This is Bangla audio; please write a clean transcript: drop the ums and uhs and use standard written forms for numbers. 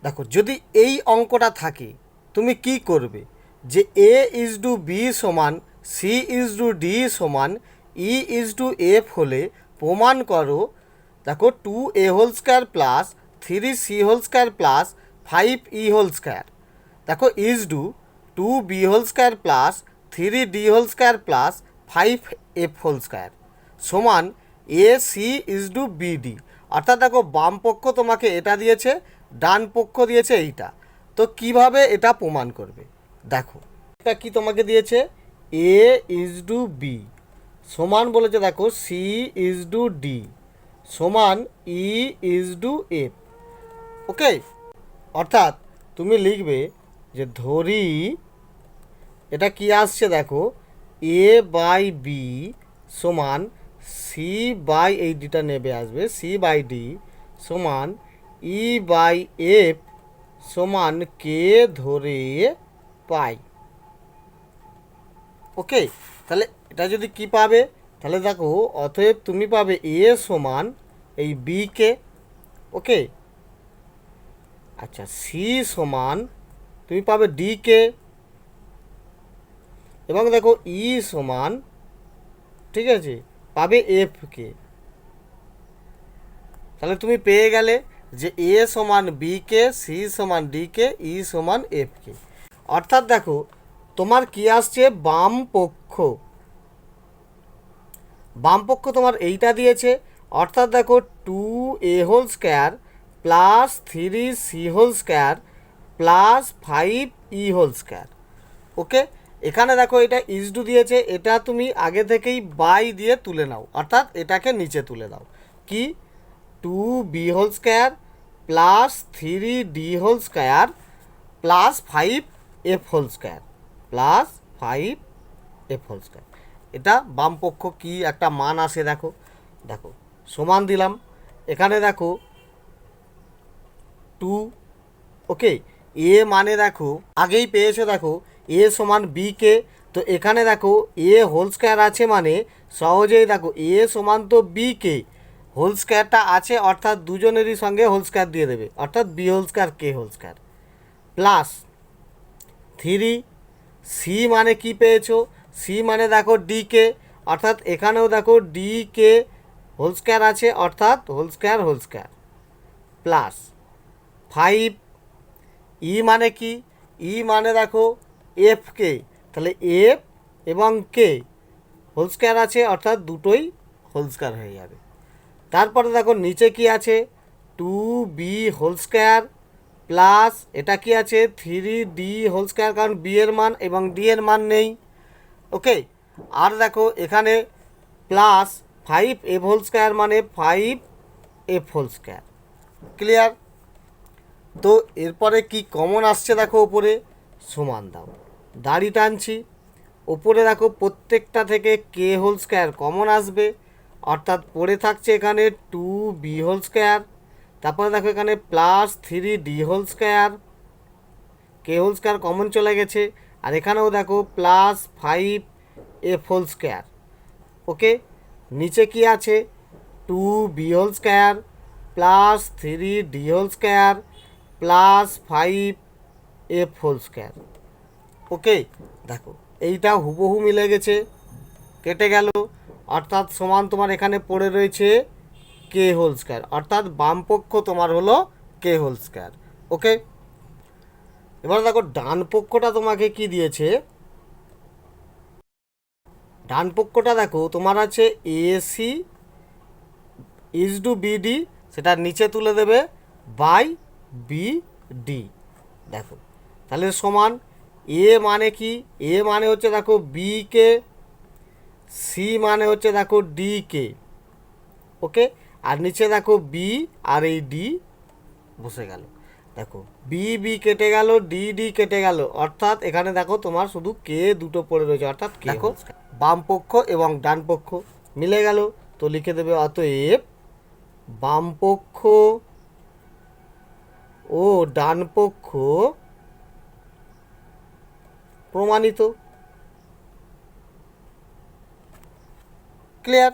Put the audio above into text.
দেখো যদি এই অঙ্কটা থাকে তুমি কি করবে, যে এ ইজ টু বি সমান সি ইজ টু ডি সমান ই ইজ টু এফ হলে প্রমাণ করো, দেখো 2a² plus 3c² plus 5e²। দেখো is two 2b² plus 3d² plus 5f² সমান A C is to BD. অর্থাৎ দেখো বাম পক্ষ তোমাকে এটা দিয়েছে, ডান পক্ষ দিয়েছে এইটা। তো কিভাবে এটা প্রমাণ করবে, দেখো এটা কি তোমাকে দিয়েছে, এ ইজ টু বি সমান বলেছে দেখো সি ইজ টু ডি সমান ই ইজ টু এফ। ওকে, অর্থাৎ তুমি লিখবে যে ধরি এটা কি আসছে দেখো এ বাই বি সমান সি বাই এই ডিটা নেবে আসবে সি বাই ডি সমান ই বাই এফ সমান কে ধরে পাই। ওকে, তাহলে এটা যদি কি পাবে, তাহলে দেখো অতএব তুমি পাবে এ সমান এই বি কে। ওকে, আচ্ছা সি সমান তুমি পাবে ডি কে, এবং দেখো ই সমান ঠিক আছে পাবে এফ কে। তাহলে তুমি পেয়ে গেলে যে এ সমান বি কে, সি সমান ডি কে, ই সমান এফ কে। অর্থাৎ দেখো তোমার কি আসছে, বাম পক্ষ তোমার এইটা দিয়েছে। অর্থাৎ দেখো 2a² plus 3c² plus 5e²। ওকে, এখানে দেখো এটা ইজ টু দিয়েছে, এটা তুমি আগে থেকেই বাই দিয়ে তুলে নাও, অর্থাৎ এটাকে নিচে তুলে দাও। কি 2b² plus 3d² plus 5f² plus 5f²। এটা বাম পক্ষ কি একটা মান আসে দেখো, দেখো সমান দিলাম, এখানে দেখো 2। ওকে, এ মানে দেখো আগেই পেয়েছো, দেখো এ সমান বি কে, তো এখানে দেখো a² আছে মানে সহজেই দেখো এ সমান তো বি কে, হোল² আছে অর্থাৎ দুজনেরই সঙ্গে হোল² দিয়ে দেবে, অর্থাৎ b² k² প্লাস 3 সি মানে কি পেয়েছো, সি মানে দেখো ডি কে, অর্থাৎ এখানেও দেখো ডি কে হোল² আছে অর্থাৎ হোল² প্লাস 5 ই মানে কি, ই মানে দেখো এফ কে, তাহলে এফ এবং কে হোল² আছে অর্থাৎ দুটোই হোল² হয়ে যাবে। তারপরে দেখো নিচে কি আছে 2b² প্লাস এটা কি আছে 3d², কারণ বি এর মান এবং ডি এর মান নেই। ওকে, আর দেখো এখানে প্লাস 5f² মানে 5f²। ক্লিয়ার? তো এরপরে কি কমন আসছে দেখো, ওপরে সমান দাও, দাড়ি টানছি, ওপরে দেখো প্রত্যেকটা থেকে k² কমন আসবে, অর্থাৎ পড়ে থাকছে এখানে 2b², তারপরে দেখো এখানে প্লাস 3d², k² কমন চলে গেছে, আর এখানেও দেখো প্লাস 5f²। ওকে, নিচে কি আছে 2b² plus 3d² plus 5f²। ওকে, দেখো এইটা হুবহু মিলে গেছে, কেটে গেল, অর্থাৎ সমান তোমার এখানে পড়ে রয়েছে k², অর্থাৎ বাম পক্ষ তোমার হলো k²। ওকে, এবার দেখো ডান পক্ষটা তোমাকে কি দিয়েছে, ডান পক্ষটা দেখো তোমার আছে এসি ইজ টু বিডি, সেটা নিচে তুলে দেবে বাই বিডি। দেখো তাহলে সমান এ মানে কি, এ মানে হচ্ছে দেখো বি কে, সি মানে হচ্ছে দেখো ডি কে। ওকে, আর নিচে দেখো বি আর এই ডি বসে গেল, দেখো বি বি কেটে গেল, ডি ডি কেটে গেল, অর্থাৎ এখানে দেখো তোমার শুধু কে দুটো পড়ে রয়েছে, অর্থাৎ দেখো বাম পক্ষ এবং ডান পক্ষ মিলে গেল। তো লিখে দেবে অতএব বাম পক্ষ ও ডান পক্ষ প্রমাণিত। ক্লিয়ার?